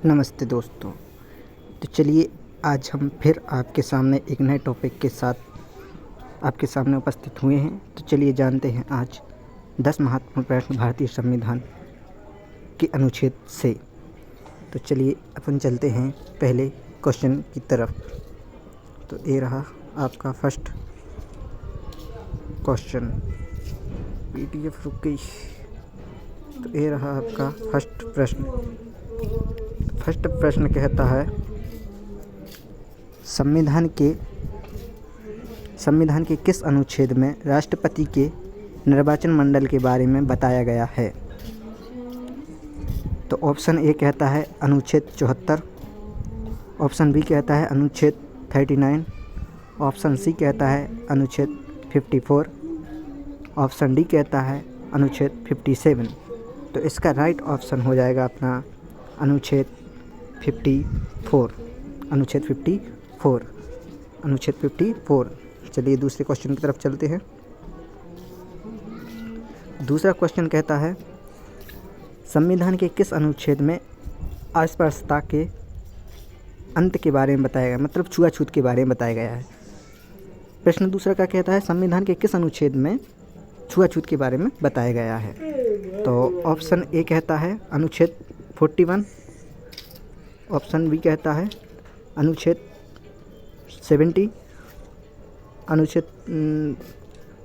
नमस्ते दोस्तों। तो चलिए आज हम फिर आपके सामने एक नए टॉपिक के साथ आपके सामने उपस्थित हुए हैं। तो चलिए जानते हैं आज 10 महत्वपूर्ण प्रश्न भारतीय संविधान के अनुच्छेद से। तो चलिए अपन चलते हैं पहले क्वेश्चन की तरफ। तो ये रहा आपका फर्स्ट क्वेश्चन। PDF रुक गई। तो ये रहा आपका फर्स्ट प्रश्न। फर्स्ट प्रश्न कहता है संविधान के किस अनुच्छेद में राष्ट्रपति के निर्वाचन मंडल के बारे में बताया गया है। तो ऑप्शन ए कहता है अनुच्छेद 74, ऑप्शन बी कहता है अनुच्छेद 39, ऑप्शन सी कहता है अनुच्छेद 54, ऑप्शन डी कहता है अनुच्छेद 57। तो इसका राइट ऑप्शन हो जाएगा अपना अनुच्छेद 54। अनुच्छेद 54। चलिए दूसरे क्वेश्चन की तरफ चलते हैं। दूसरा क्वेश्चन कहता है संविधान के किस अनुच्छेद में अस्पृश्यता के अंत के बारे में बताया गया, मतलब छुआछूत के बारे में बताया गया है। प्रश्न दूसरा का कहता है संविधान के किस अनुच्छेद में छुआछूत के बारे में बताया गया है। तो ऑप्शन ए कहता है अनुच्छेद 41, ऑप्शन बी कहता है अनुच्छेद 70,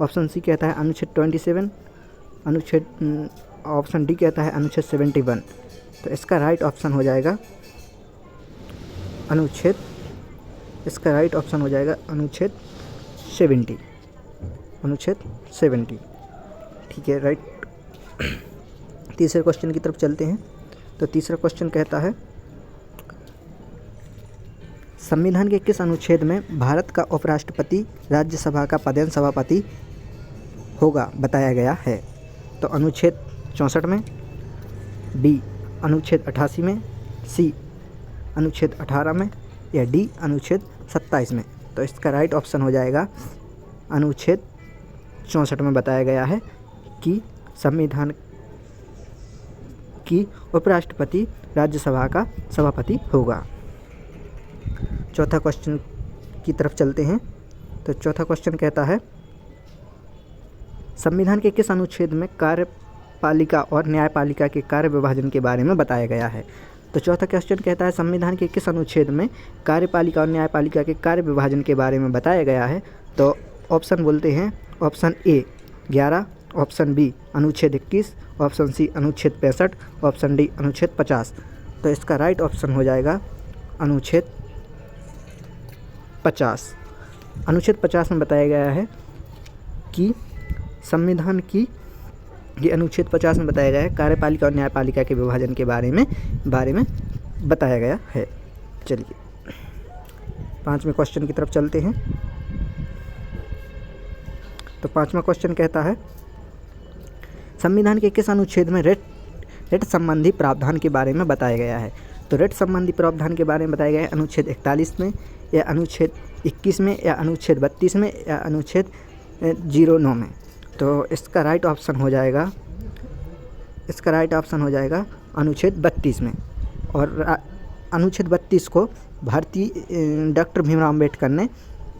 ऑप्शन सी कहता है अनुच्छेद 27, ऑप्शन डी कहता है अनुच्छेद 71। तो इसका राइट ऑप्शन हो जाएगा अनुच्छेद 70। ठीक है, राइट। तीसरे क्वेश्चन की तरफ चलते हैं। तो तीसरा क्वेश्चन कहता है संविधान के किस अनुच्छेद में भारत का उपराष्ट्रपति राज्यसभा का पदेन सभापति होगा बताया गया है। तो अनुच्छेद 64 में, बी अनुच्छेद 88 में, सी अनुच्छेद 18 में, या डी अनुच्छेद 27 में। तो इसका राइट ऑप्शन हो जाएगा अनुच्छेद 64 में बताया गया है कि संविधान की उपराष्ट्रपति राज्यसभा का सभापति होगा। चौथा क्वेश्चन की तरफ चलते हैं। तो चौथा क्वेश्चन कहता है संविधान के किस अनुच्छेद में कार्यपालिका और न्यायपालिका के कार्य विभाजन के बारे में बताया गया है। तो चौथा क्वेश्चन कहता है संविधान के किस अनुच्छेद में कार्यपालिका और न्यायपालिका के कार्य विभाजन के बारे में बताया गया है। तो ऑप्शन बोलते हैं ऑप्शन ए 11, ऑप्शन बी अनुच्छेद 21, ऑप्शन सी अनुच्छेद 65, ऑप्शन डी अनुच्छेद 50। तो इसका राइट ऑप्शन हो जाएगा अनुच्छेद 50। अनुच्छेद 50 में बताया गया है कि संविधान की ये अनुच्छेद 50 में बताया गया है कार्यपालिका और न्यायपालिका के विभाजन के बारे में बताया गया है। चलिए पांचवें क्वेश्चन की तरफ चलते हैं। तो पांचवा क्वेश्चन कहता है संविधान के किस अनुच्छेद में रिट संबंधी प्रावधान के बारे में बताया गया है। तो रिट संबंधी प्रावधान के बारे में बताया गया है अनुच्छेद 41 में, या अनुच्छेद 21 में, या अनुच्छेद 32 में, या अनुच्छेद 09 में। तो इसका राइट ऑप्शन हो जाएगा अनुच्छेद 32 में। और अनुच्छेद 32 को भारतीय डॉक्टर भीमराव अम्बेडकर ने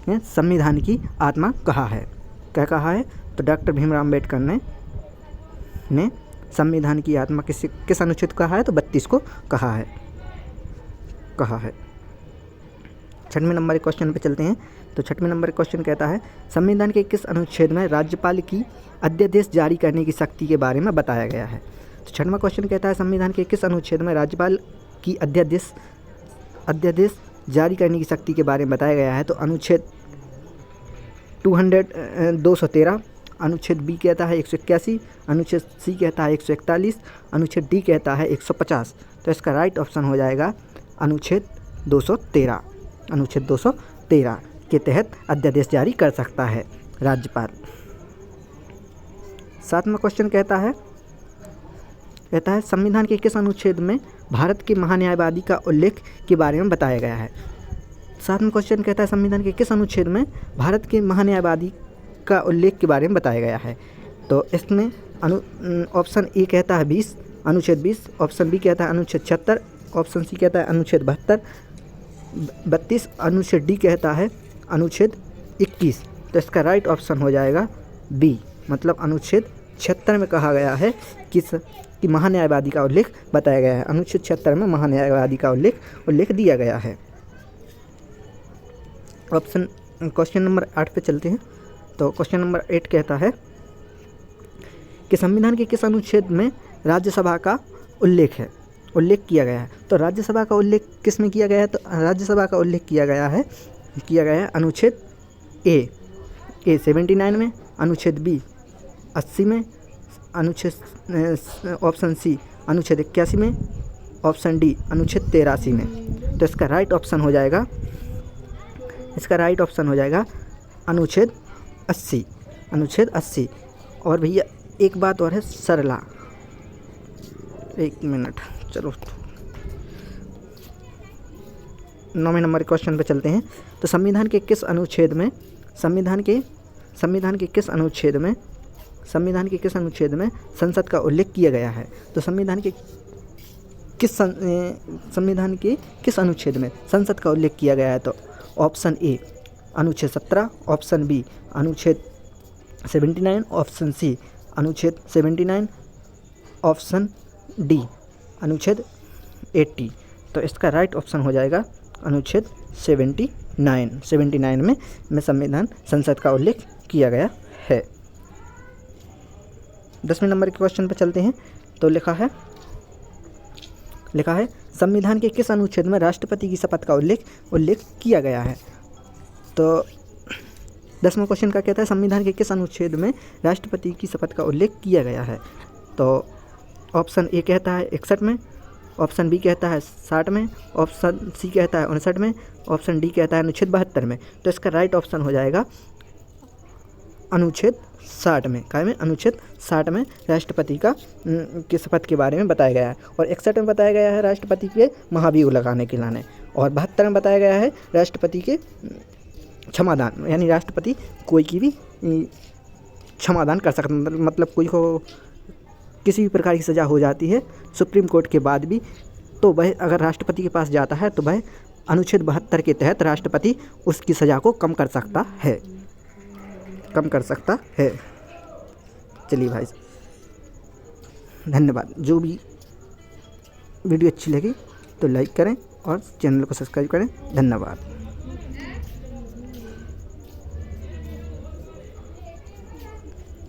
संविधान की आत्मा कहा है। क्या कहा है? तो डॉक्टर भीमराव अम्बेडकर ने संविधान की आत्मा किस अनुच्छेद कहा है? तो 32 को कहा है। छठवें नंबर के क्वेश्चन पे चलते हैं। तो छठवें नंबर क्वेश्चन कहता है संविधान के किस अनुच्छेद में राज्यपाल की अध्यादेश जारी करने की शक्ति के बारे में बताया गया है। तो छठवां क्वेश्चन कहता है संविधान के किस अनुच्छेद में राज्यपाल की अध्यादेश जारी करने की शक्ति के बारे में बताया गया है। तो अनुच्छेद 213, अनुच्छेद बी कहता है 181, अनुच्छेद सी कहता है 141, अनुच्छेद डी कहता है 150। तो इसका राइट ऑप्शन हो जाएगा अनुच्छेद 213। अनुच्छेद 213 के तहत अध्यादेश जारी कर सकता है राज्यपाल। सातवां क्वेश्चन कहता है संविधान के किस अनुच्छेद में भारत के महान्यायवादी का उल्लेख के बारे में बताया गया है। सातवां क्वेश्चन कहता है संविधान के किस अनुच्छेद में भारत के महान्यायवादी का उल्लेख के बारे में बताया गया है। तो इसमें ऑप्शन ए कहता है 20, अनुच्छेद 20, ऑप्शन बी कहता है अनुच्छेद 76, ऑप्शन सी कहता है अनुच्छेद 32, अनुच्छेद डी कहता है अनुच्छेद 21। तो इसका राइट ऑप्शन हो जाएगा बी, मतलब अनुच्छेद 76 में कहा गया है कि महान्यायवादी का उल्लेख बताया गया है। अनुच्छेद 76 में महान्यायवादी का उल्लेख दिया गया है। क्वेश्चन नंबर 8 पे चलते हैं। तो क्वेश्चन नंबर 8 कहता है कि संविधान के किस अनुच्छेद में राज्यसभा का उल्लेख किया गया है। तो राज्यसभा का उल्लेख किस में किया गया है? तो राज्यसभा का उल्लेख किया गया है अनुच्छेद ए 79 में, अनुच्छेद बी 80 में, अनुच्छेद ऑप्शन सी अनुच्छेद 81 में, ऑप्शन डी अनुच्छेद 83 में। तो इसका राइट ऑप्शन हो जाएगा अनुच्छेद 80। और भैया एक बात और है सरला, एक मिनट, चलो 9वें नंबर क्वेश्चन पे चलते हैं। तो संविधान के किस अनुच्छेद में संसद का उल्लेख किया गया है? तो संविधान के किस अनुच्छेद में संसद का उल्लेख किया गया है? तो ऑप्शन ए अनुच्छेद 17, ऑप्शन बी अनुच्छेद 79, ऑप्शन सी अनुच्छेद 79, ऑप्शन डी अनुच्छेद 80। तो इसका राइट ऑप्शन हो जाएगा अनुच्छेद 79 में संविधान संसद का उल्लेख किया गया है। 10वें नंबर के क्वेश्चन पर चलते हैं। तो लिखा है संविधान के किस अनुच्छेद में राष्ट्रपति की शपथ का उल्लेख किया गया है? तो 10वां क्वेश्चन का कहता है संविधान के किस अनुच्छेद में राष्ट्रपति की शपथ का उल्लेख किया गया है? तो ऑप्शन ए कहता है 61 में, ऑप्शन बी कहता है 60 में, ऑप्शन सी कहता है 59 में, ऑप्शन डी कहता है अनुच्छेद 72 में। तो इसका राइट ऑप्शन हो जाएगा अनुच्छेद 60 में। क्या में? अनुच्छेद 60 में राष्ट्रपति की शपथ के बारे में बताया गया है। और 61 में बताया गया है राष्ट्रपति के महाभियोग लगाने के लाने, और 72 में बताया गया है राष्ट्रपति के क्षमादान, यानी राष्ट्रपति कोई की भी क्षमादान कर सकता, मतलब कोई को किसी भी प्रकार की सज़ा हो जाती है सुप्रीम कोर्ट के बाद भी, तो वह अगर राष्ट्रपति के पास जाता है तो वह अनुच्छेद 72 के तहत राष्ट्रपति उसकी सज़ा को कम कर सकता है। चलिए भाई, धन्यवाद। जो भी वीडियो अच्छी लगी तो लाइक करें और चैनल को सब्सक्राइब करें। धन्यवाद।